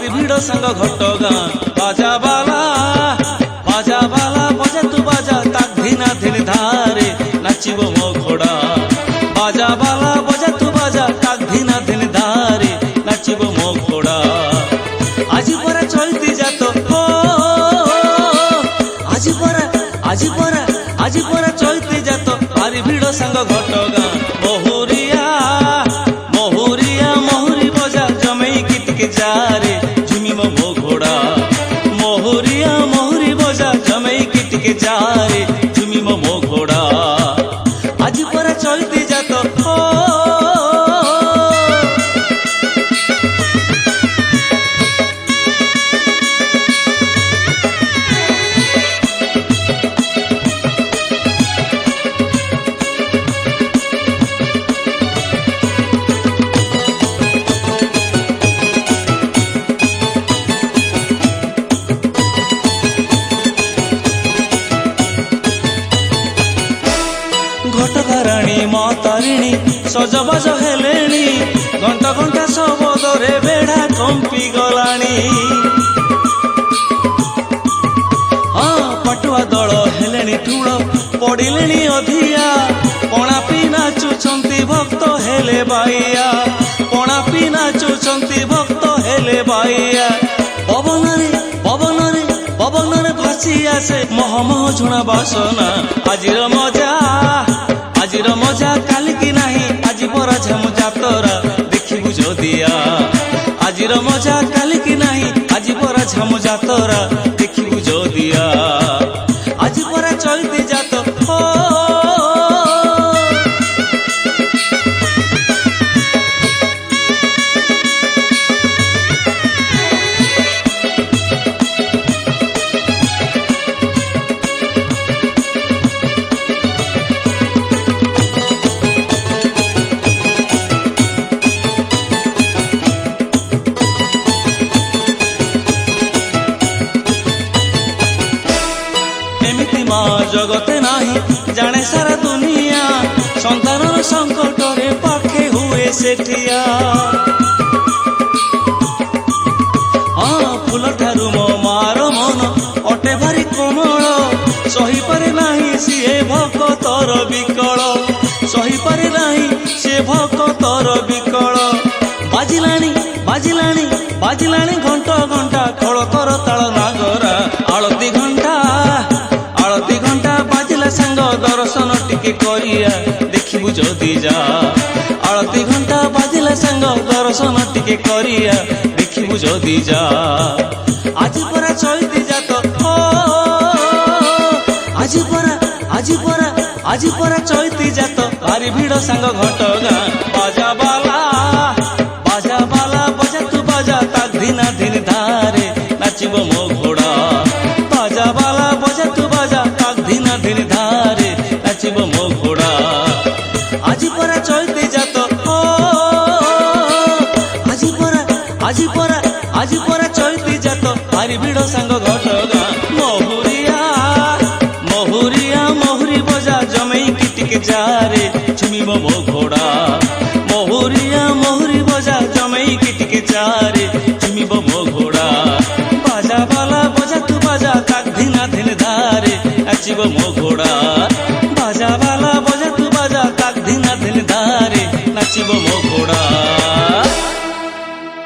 भारी भिड़ संग घटगां बाजा बाला बजा तू बाजा ताक धिना धिन धारे नाचिबो मो घोड़ा बाजा बाला बजा तू बाजा ताक धिना धिन धारे नाचिबो मो घोड़ा আজি পরা চলতি যাত ও আজি পরা চলতি যাত ভারি ভিড় সঙ্গ ঘটগাঁ মহুরি বজা জমেই গীতকে যারে ঝুমিব মো ঘোড়া মহুরি বজা জমেই গীতকে যারে ঝুমিব মো ঘোড়া আজি পরা চলতি যাত ও ঘটগারাণী মা তারিণী সজবাজ হেলেনি ঘণ্টা ঘণ্টা শবদরে বেড়া কম্পি গলানি পাটুয়া দল হেলেনি ঠুল পড়িলেনি অধিয়া পଣା পি নাচুছন্তি ভক্ত হেলে বাইয়া পଣା পি নাচুছন্তি ভক্ত হেলে বাইয়া পবନରେ ভাসি আসে মহমহ ঝুଣା বাসনা আজির মজা কালি কি নাহি আজি পরা ঝামু যাতরা দেখিবু যদিয়া আজির মজা কালি কি নাহি আজি পরা ঝামু যাতরা দেখিবু যদিয়া আজি পরা চলতে যাত ও জগতে নাহি জানে সারা দুনিয়া সন্তানর সংকটরে পাখে হুয়ে সেঠিয়া ফুল ঠারু মো মার মন অটে ভারি কোমল সহিপারে নাহি সিଏ ভকতর বিকল সহিপারে নাহি সে ভকতর বিকল বাজিলানি ঘণ্টা ঘণ্টা খড়কর তাଳ নাগরা আଳତି ঘণ্টা বাজিলা সাঙ্গ দর্শন টিকে করিয়া দেখিবু যদি যা আଳତି ঘণ্টা বাজিলা সাঙ্গ দর্শন টিকে করিয়া দেখিবু যদি যা আজি পরা চলতি যাত ও আজি পরা চলতি যাত ভারি ভিড় সাঙ্গ ঘটগাঁ বাজা বালা বজা তু বাজা তাক ধিনা ধিন ধারে নাচিব মো ঘোড়া বাজা বালা বজা তু বাজা তাক ধিনা ধিন ধারে নাচিব মো ঘোড়া আজি পরা চলতে যাত ও আজি পরা চলতে যাত ভারি ভিড় সাঙ্গ ঘটগাঁ মহুরি বজা জমেই গীতকে যারে ঝুমিব মো ঘোড়া মহুরি বজা জমেই গীতকে যারে ঝুমিব মো ঘোড়া বাজা বালা বজা তু বাজা তাক ধিনা ধিন ধারে নাচিব মো ঘোড়া বাজা বালা বজা তু বাজা তাক ধিনা ধিন ধারে নাচিব মো ঘোড়া।